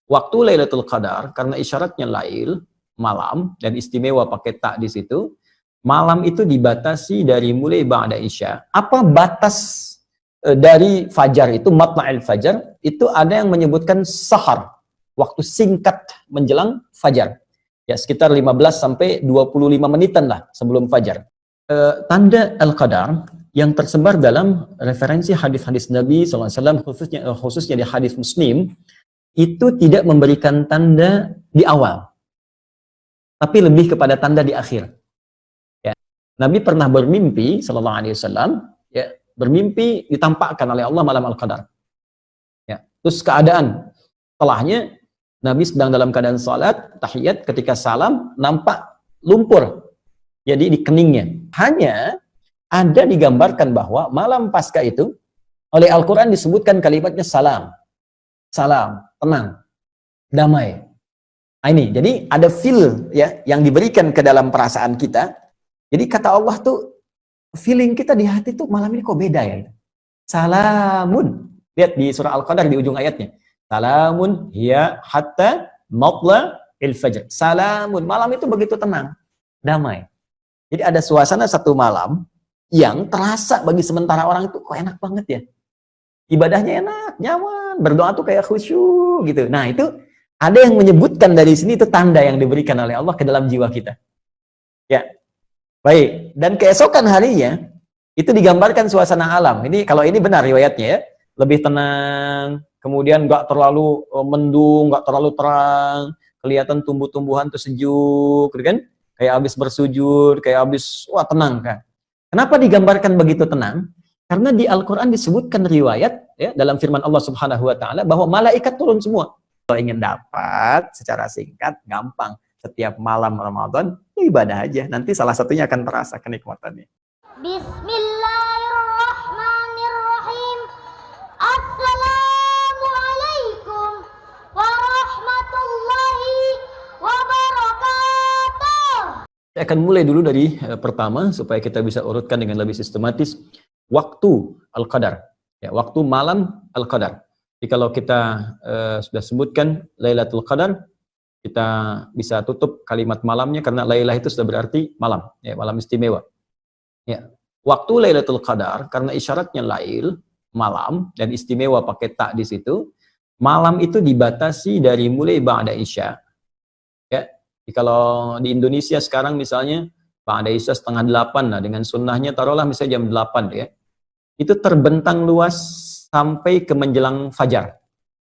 waktu Lailatul Qadar karena isyaratnya lail, malam, dan istimewa pakai tak di situ. Malam itu dibatasi dari mulai ba'da isya. Apa batas dari fajar itu, matla'il fajar, itu ada yang menyebutkan sahar, waktu singkat menjelang fajar. Ya, sekitar 15 sampai 25 menitan lah sebelum fajar. Tanda Al-Qadar yang tersebar dalam referensi hadis-hadis Nabi SAW, khususnya di hadis Muslim, itu tidak memberikan tanda di awal, tapi lebih kepada tanda di akhir. Nabi pernah bermimpi sallallahu alaihi wasallam, ya, bermimpi ditampakkan oleh Allah malam Al-Qadar. Ya, terus keadaan setelahnya Nabi sedang dalam keadaan salat, tahiyat, ketika salam nampak lumpur jadi di keningnya. Hanya ada digambarkan bahwa malam pasca itu oleh Al-Qur'an disebutkan kalimatnya salam. Salam, tenang, damai. Nah, ini jadi ada feel ya yang diberikan ke dalam perasaan kita. Jadi kata Allah tuh, feeling kita di hati tuh malam ini kok beda ya. Salamun. Lihat di surah Al-Qadar di ujung ayatnya. Salamun hiya hatta matla'il fajr. Salamun. Malam itu begitu tenang, damai. Jadi ada suasana satu malam yang terasa bagi sementara orang itu kok enak banget ya. Ibadahnya enak, nyaman, berdoa tuh kayak khusyuk gitu. Nah, itu ada yang menyebutkan dari sini itu tanda yang diberikan oleh Allah ke dalam jiwa kita. Ya. Baik, dan keesokan harinya itu digambarkan suasana alam. Ini kalau ini benar riwayatnya ya, lebih tenang, kemudian nggak terlalu mendung, nggak terlalu terang, kelihatan tumbuh-tumbuhan tuh sejuk, gitu kan? Kayak habis bersujud, kayak habis wah tenang kan. Kenapa digambarkan begitu tenang? Karena di Al-Qur'an disebutkan riwayat ya dalam firman Allah Subhanahu wa taala bahwa malaikat turun semua. Kalau ingin dapat secara singkat, gampang. Setiap malam Ramadan, ibadah aja. Nanti salah satunya akan terasa kenikmatannya. Bismillahirrahmanirrahim. Assalamualaikum warahmatullahi wabarakatuh. Saya akan mulai dulu dari pertama, supaya kita bisa urutkan dengan lebih sistematis. Waktu Al-Qadar. Ya, waktu malam Al-Qadar. Jadi kalau kita sudah sebutkan Lailatul Qadar, kita bisa tutup kalimat malamnya karena Lailah itu sudah berarti malam, ya, malam istimewa. Ya. Waktu Lailatul Qadar karena isyaratnya lail, malam, dan istimewa pakai tak di situ. Malam itu dibatasi dari mulai ba'da isya. Ya. Jadi kalau di Indonesia sekarang misalnya ba'da isya 7:30 lah, dengan sunnahnya taruhlah misalnya jam 8 ya. Itu terbentang luas sampai ke menjelang fajar.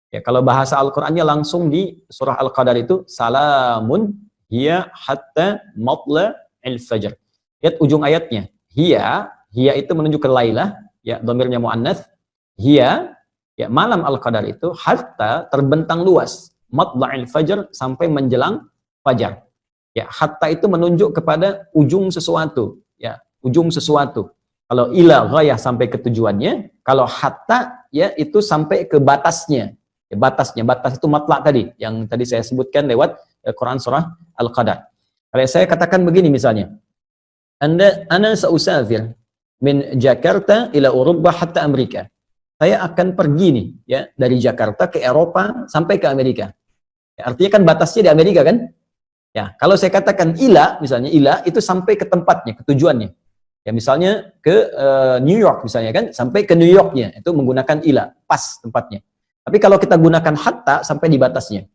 Ya, kalau bahasa Al-Qur'annya langsung di surah Al-Qadar itu salamun hiya hatta matla'il fajr. Lihat ujung ayatnya. Hiya itu menunjuk ke Lailah, ya, dhamirnya muannats. Hiya, ya, malam Al-Qadar itu hatta terbentang luas, matla'il fajr sampai menjelang fajar. Ya, hatta itu menunjuk kepada ujung sesuatu, ya, ujung sesuatu. Kalau ila ghayah sampai ke tujuannya, kalau hatta ya itu sampai ke batasnya. Ya, batas itu matlak tadi, yang tadi saya sebutkan lewat Quran surah Al-Qadar. Kalau saya katakan begini misalnya, ana sausafir min Jakarta ila Eropa hatta Amerika. Saya akan pergi nih, ya, dari Jakarta ke Eropa sampai ke Amerika. Ya, artinya kan batasnya di Amerika kan? Ya, kalau saya katakan ila, misalnya ila itu sampai ke tempatnya, ke tujuannya. Ya, misalnya ke New York misalnya kan, sampai ke New Yorknya, itu menggunakan ila, pas tempatnya. Tapi kalau kita gunakan hatta sampai di batasnya.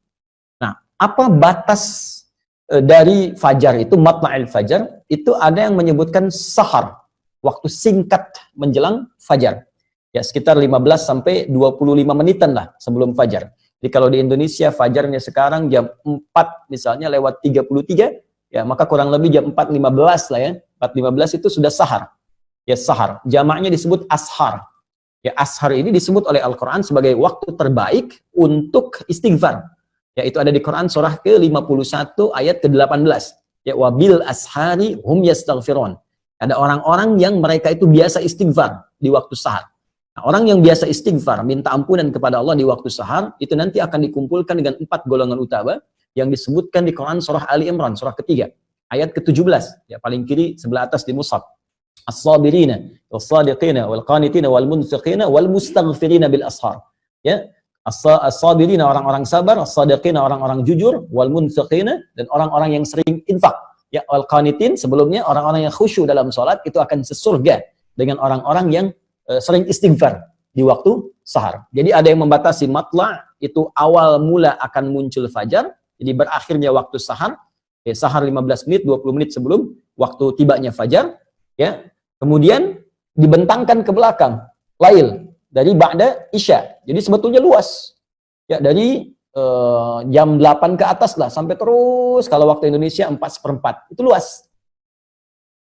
Nah, apa batas dari fajar itu, matla'il fajar, itu ada yang menyebutkan sahar, waktu singkat menjelang fajar. Ya, sekitar 15 sampai 25 menitan lah sebelum fajar. Jadi kalau di Indonesia fajarnya sekarang jam 4 misalnya lewat 33, ya maka kurang lebih jam 4.15 lah ya. 4.15 itu sudah sahar. Ya, sahar. Jamaknya disebut ashar. Ya, ashar ini disebut oleh Al-Quran sebagai waktu terbaik untuk istighfar. Yaitu ada di Quran surah ke-51 ayat ke-18. Ya, wabil ashari hum yastaghfirun. Ada orang-orang yang mereka itu biasa istighfar di waktu sahar. Nah, orang yang biasa istighfar, minta ampunan kepada Allah di waktu sahar, itu nanti akan dikumpulkan dengan 4 golongan utama yang disebutkan di Quran surah Ali Imran, surah ketiga, ayat ke-17. Ya, paling kiri sebelah atas di mushaf. As-sabirina, was-sadiqina, wal-qanitina, wal-munfiqina, wal-mustaghfirina bil ashar. Ya, As-sabirina orang-orang sabar, as-sadiqina orang-orang jujur, wal munfiqina dan orang-orang yang sering infak. Ya, wal qanitin sebelumnya orang-orang yang khusyuk dalam salat itu akan sesurga dengan orang-orang yang sering istighfar di waktu sahar. Jadi ada yang membatasi matla itu awal mula akan muncul fajar, jadi berakhirnya waktu sahar, ya, sahar 15 menit, 20 menit sebelum waktu tibanya fajar, ya. Kemudian dibentangkan ke belakang, lail dari ba'da isya. Jadi sebetulnya luas. Ya, dari jam 8 ke atas lah sampai terus kalau waktu Indonesia 4/4. Itu luas.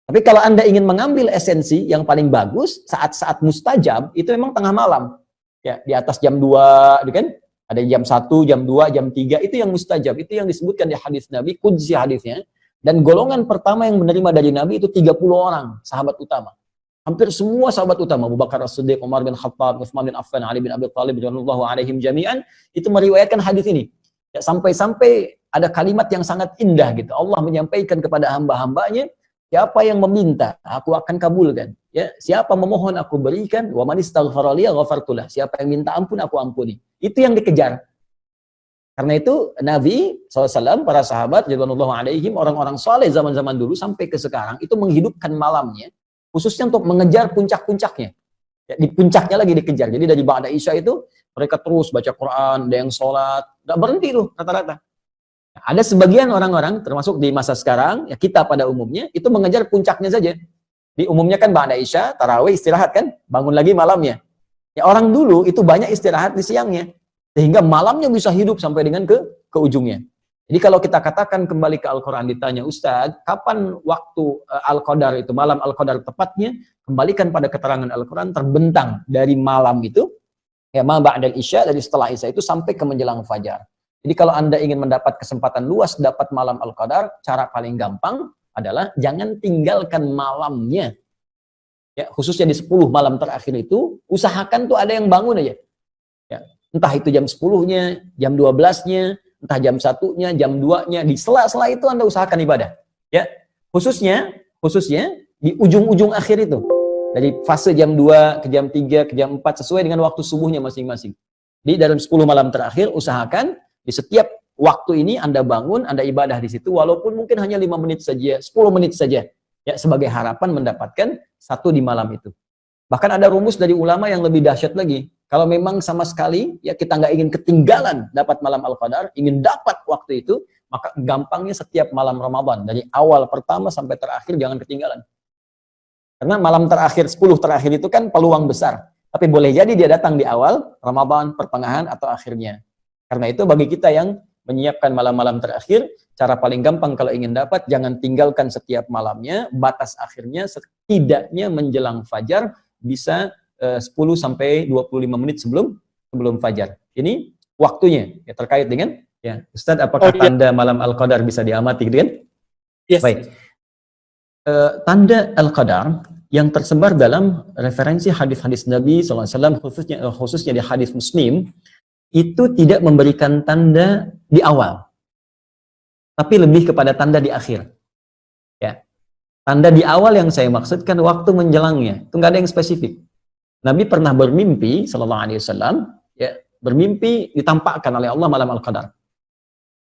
Tapi kalau Anda ingin mengambil esensi yang paling bagus, saat-saat mustajab, itu memang tengah malam. Ya, di atas jam 2, kan? Ada jam 1, jam 2, jam 3, itu yang mustajab. Itu yang disebutkan di hadis Nabi, qudsi hadisnya. Dan golongan pertama yang menerima dari Nabi itu 30 orang, sahabat utama. Hampir semua sahabat utama, Abu Bakar As-Siddiq, Umar bin Khattab, Utsman bin Affan, Ali bin Abi Thalib, radhiyallahu alaihim jami'an, itu meriwayatkan hadis ini. Ya, sampai-sampai ada kalimat yang sangat indah gitu. Allah menyampaikan kepada hamba-hambanya, siapa yang meminta, aku akan kabulkan. Ya, siapa memohon, aku berikan. Wa man istaghfara li ghafartulah. Siapa yang minta ampun, aku ampuni. Itu yang dikejar. Karena itu Nabi SAW, para sahabat, radhiyallahu alaihim, orang-orang saleh zaman-zaman dulu sampai ke sekarang itu menghidupkan malamnya, khususnya untuk mengejar puncak-puncaknya. Ya, di puncaknya lagi dikejar. Jadi dari ba'da isya itu mereka terus baca Quran, ada yang sholat, nggak berhenti tuh rata-rata. Ada sebagian orang-orang, termasuk di masa sekarang, ya kita pada umumnya, itu mengejar puncaknya saja. Di umumnya kan ba'da isya, tarawih, istirahat kan, bangun lagi malamnya. Ya orang dulu itu banyak istirahat di siangnya, sehingga malamnya bisa hidup sampai dengan ke ujungnya. Jadi kalau kita katakan kembali ke Al-Quran, ditanya, Ustadz, kapan waktu Al-Qadar itu, malam Al-Qadar tepatnya, kembalikan pada keterangan Al-Quran, terbentang dari malam itu, ya ma ba'dal isya, dari setelah isya itu sampai ke menjelang fajar. Jadi kalau Anda ingin mendapat kesempatan luas dapat malam Al-Qadar, cara paling gampang adalah jangan tinggalkan malamnya. Ya, khususnya di 10 malam terakhir itu, usahakan tuh ada yang bangun aja. Ya, entah itu jam 10-nya, jam 12-nya, entah jam 1-nya, jam 2-nya, di sela-sela itu Anda usahakan ibadah. Ya, khususnya di ujung-ujung akhir itu. Dari fase jam 2 ke jam 3 ke jam 4 sesuai dengan waktu subuhnya masing-masing. Di dalam 10 malam terakhir usahakan di setiap waktu ini Anda bangun, Anda ibadah di situ, walaupun mungkin hanya 5 menit saja, 10 menit saja, ya sebagai harapan mendapatkan satu di malam itu. Bahkan ada rumus dari ulama yang lebih dahsyat lagi. Kalau memang sama sekali ya kita nggak ingin ketinggalan dapat malam Al-Qadar, ingin dapat waktu itu, maka gampangnya setiap malam Ramadan dari awal pertama sampai terakhir jangan ketinggalan. Karena malam terakhir, 10 terakhir itu kan peluang besar. Tapi boleh jadi dia datang di awal Ramadan, pertengahan atau akhirnya. Karena itu bagi kita yang menyiapkan malam-malam terakhir, cara paling gampang kalau ingin dapat, jangan tinggalkan setiap malamnya, batas akhirnya setidaknya menjelang fajar, bisa 10 sampai 25 menit sebelum fajar. Ini waktunya, ya, terkait dengan, ya Ustadz, apakah tanda malam Al-Qadar bisa diamati, gitu kan? Yes. Baik. Tanda Al-Qadar yang tersebar dalam referensi hadis-hadis Nabi SAW, khususnya di hadis Muslim, itu tidak memberikan tanda di awal, tapi lebih kepada tanda di akhir. Ya, tanda di awal yang saya maksudkan waktu menjelangnya, itu nggak ada yang spesifik. Nabi pernah bermimpi, Sallallahu Alaihi Wasallam, ya, bermimpi ditampakkan oleh Allah malam Al-Qadar.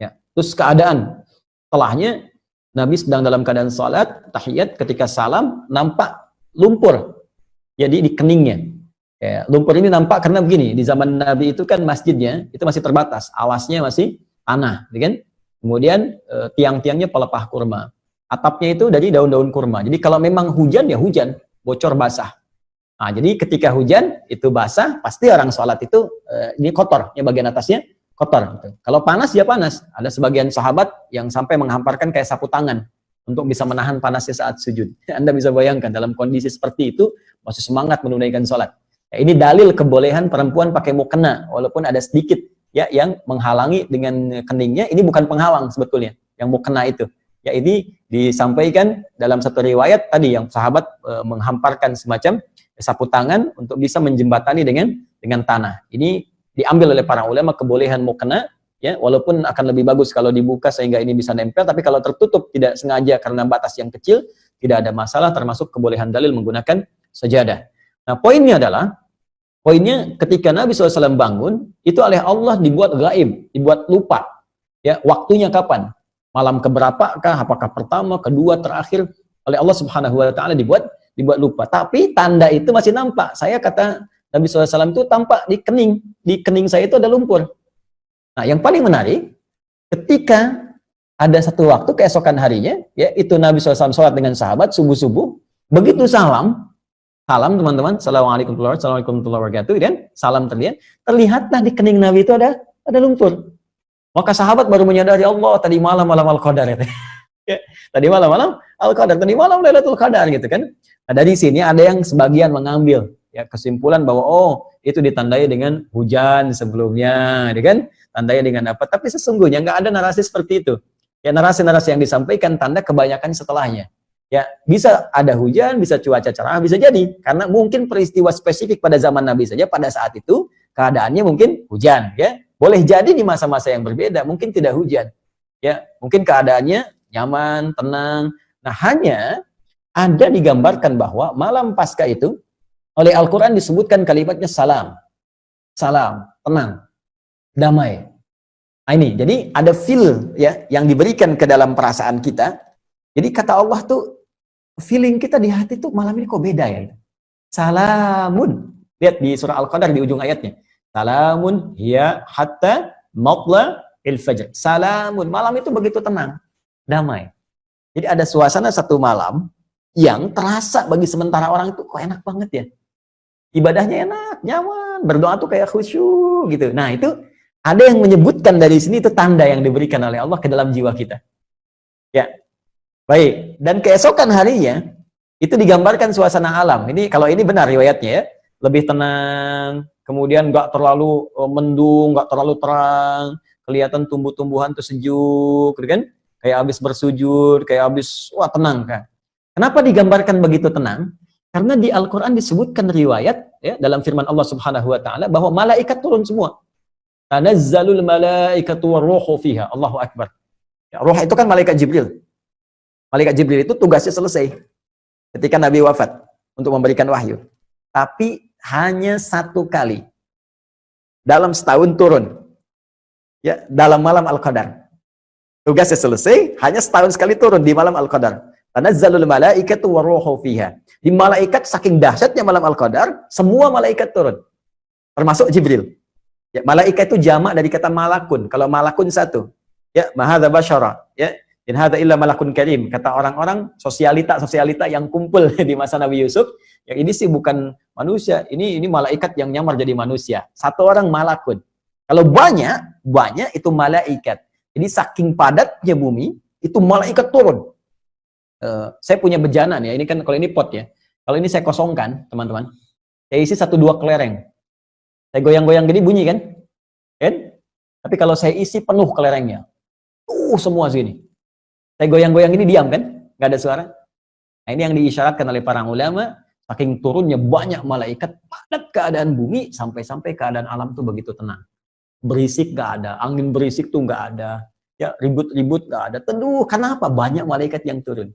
Ya, terus keadaan setelahnya Nabi sedang dalam keadaan salat, tahiyat, ketika salam nampak lumpur, jadi di keningnya. Ya, lumpur ini nampak karena begini, di zaman Nabi itu kan masjidnya itu masih terbatas, alasnya masih tanah, kan? Kemudian tiang-tiangnya pelepah kurma, atapnya itu dari daun-daun kurma. Jadi kalau memang hujan ya hujan, bocor basah. Nah, jadi ketika hujan itu basah, pasti orang sholat itu ini kotor, ya bagian atasnya kotor. Gitu. Kalau panas ya panas. Ada sebagian sahabat yang sampai menghamparkan kayak sapu tangan untuk bisa menahan panasnya saat sujud. Anda bisa bayangkan dalam kondisi seperti itu masih semangat menunaikan sholat. Ya, ini dalil kebolehan perempuan pakai mukena, walaupun ada sedikit ya yang menghalangi dengan keningnya. Ini bukan penghalang sebetulnya, yang mukena itu. Ya, ini disampaikan dalam satu riwayat tadi yang sahabat menghamparkan semacam sapu tangan untuk bisa menjembatani dengan tanah. Ini diambil oleh para ulama kebolehan mukena, ya, walaupun akan lebih bagus kalau dibuka sehingga ini bisa nempel, tapi kalau tertutup tidak sengaja karena batas yang kecil, tidak ada masalah, termasuk kebolehan dalil menggunakan sajadah. Nah, poinnya adalah Poinnya ketika Nabi SAW bangun, itu oleh Allah dibuat gaib, dibuat lupa. Ya, waktunya kapan? Malam keberapakah? Apakah pertama, kedua, terakhir? Oleh Allah Subhanahu wa taala dibuat lupa. Tapi tanda itu masih nampak. Saya kata Nabi SAW itu tampak di kening. Di kening saya itu ada lumpur. Nah, yang paling menarik, ketika ada satu waktu keesokan harinya, ya itu Nabi SAW sholat dengan sahabat subuh-subuh, begitu salam teman-teman, assalamualaikum warahmatullahi wabarakatuh, dan salam terlihatlah di kening Nabi itu ada lumpur. Maka sahabat baru menyadari, Allah, tadi malam Al-Qadar ya. Ya, tadi malam Al-Qadar, tadi malam Lailatul Qadar gitu kan. Nah, dari sini ada yang sebagian mengambil ya kesimpulan bahwa oh, itu ditandai dengan hujan sebelumnya, ya kan? Tandai dengan apa? Tapi sesungguhnya nggak ada narasi seperti itu. Ya, narasi-narasi yang disampaikan tanda kebanyakan setelahnya. Ya, bisa ada hujan, bisa cuaca cerah, bisa jadi karena mungkin peristiwa spesifik pada zaman Nabi saja pada saat itu keadaannya mungkin hujan, ya. Boleh jadi di masa-masa yang berbeda mungkin tidak hujan. Ya, mungkin keadaannya nyaman, tenang. Nah, hanya ada digambarkan bahwa malam Paskah itu oleh Al-Qur'an disebutkan kalimatnya salam. Salam, tenang, damai. Nah, ini, jadi ada feel ya yang diberikan ke dalam perasaan kita. Jadi kata Allah tuh, feeling kita di hati tuh malam ini kok beda ya. Salamun. Lihat di surah Al-Qadar di ujung ayatnya. Salamun hiya hatta matla'il fajr. Salamun. Malam itu begitu tenang, damai. Jadi ada suasana satu malam yang terasa bagi sementara orang itu kok enak banget ya. Ibadahnya enak, nyaman, berdoa tuh kayak khusyuk gitu. Nah, itu ada yang menyebutkan dari sini itu tanda yang diberikan oleh Allah ke dalam jiwa kita. Ya. Baik, dan keesokan harinya itu digambarkan suasana alam. Ini kalau ini benar riwayatnya ya, lebih tenang, kemudian nggak terlalu mendung, nggak terlalu terang, kelihatan tumbuh-tumbuhan tuh sejuk, gitu kan? Kayak habis bersujud, kayak habis wah tenang kan. Kenapa digambarkan begitu tenang? Karena di Al-Qur'an disebutkan riwayat ya dalam firman Allah Subhanahu wa taala bahwa malaikat turun semua. Tanazzalul malaikatu warruhu fiha. Allahu akbar. Ya, roh itu kan malaikat Jibril. Malaikat Jibril itu tugasnya selesai ketika Nabi wafat untuk memberikan wahyu. Tapi hanya satu kali dalam setahun turun. Ya, dalam malam Al-Qadar. Tugasnya selesai, hanya setahun sekali turun di malam Al-Qadar. Tanazzalul malaikatu warruhu fiha. Di malaikat saking dahsyatnya malam Al-Qadar, semua malaikat turun. Termasuk Jibril. Ya, malaikat itu jamak dari kata malakun. Kalau malakun satu, ya, mahadza basyara, ya. In hadza illa malakun karim, kata orang-orang sosialita yang kumpul di masa Nabi Yusuf, yang ini sih bukan manusia, ini malaikat yang nyamar jadi manusia. Satu orang malakun. Kalau banyak itu malaikat. Jadi saking padatnya bumi, itu malaikat turun. Saya punya bejana nih, ini kan kalau ini pot ya. Kalau ini saya kosongkan, teman-teman. Saya isi 1-2 kelereng. Saya goyang-goyang gini bunyi kan? Kan? Tapi kalau saya isi penuh kelerengnya. Semua sini. Saya goyang-goyang ini diam kan? Nggak ada suara. Nah, ini yang diisyaratkan oleh para ulama, saking turunnya banyak malaikat, padat keadaan bumi, sampai-sampai keadaan alam tuh begitu tenang. Berisik nggak ada, angin berisik tuh nggak ada, ya ribut-ribut nggak ada. Teduh, kenapa? Banyak malaikat yang turun.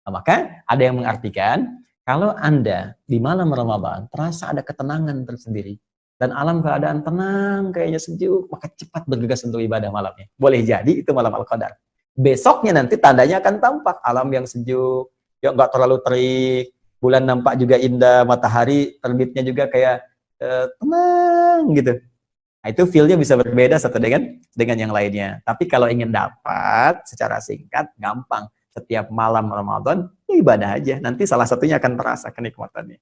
Nah, maka ada yang mengartikan, kalau Anda di malam Ramadan terasa ada ketenangan tersendiri, dan alam keadaan tenang, kayaknya sejuk, maka cepat bergegas untuk ibadah malamnya. Boleh jadi itu malam Al-Qadar. Besoknya nanti tandanya akan tampak alam yang sejuk, ya nggak terlalu terik, bulan nampak juga indah, matahari terbitnya juga kayak tenang gitu. Nah, itu feel-nya bisa berbeda satu dengan yang lainnya. Tapi kalau ingin dapat secara singkat, gampang. Setiap malam Ramadan, ya ibadah aja. Nanti salah satunya akan terasa kenikmatannya.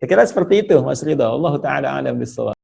Saya kira seperti itu, Mas Ridho. Allah Ta'ala a'lam bishawab.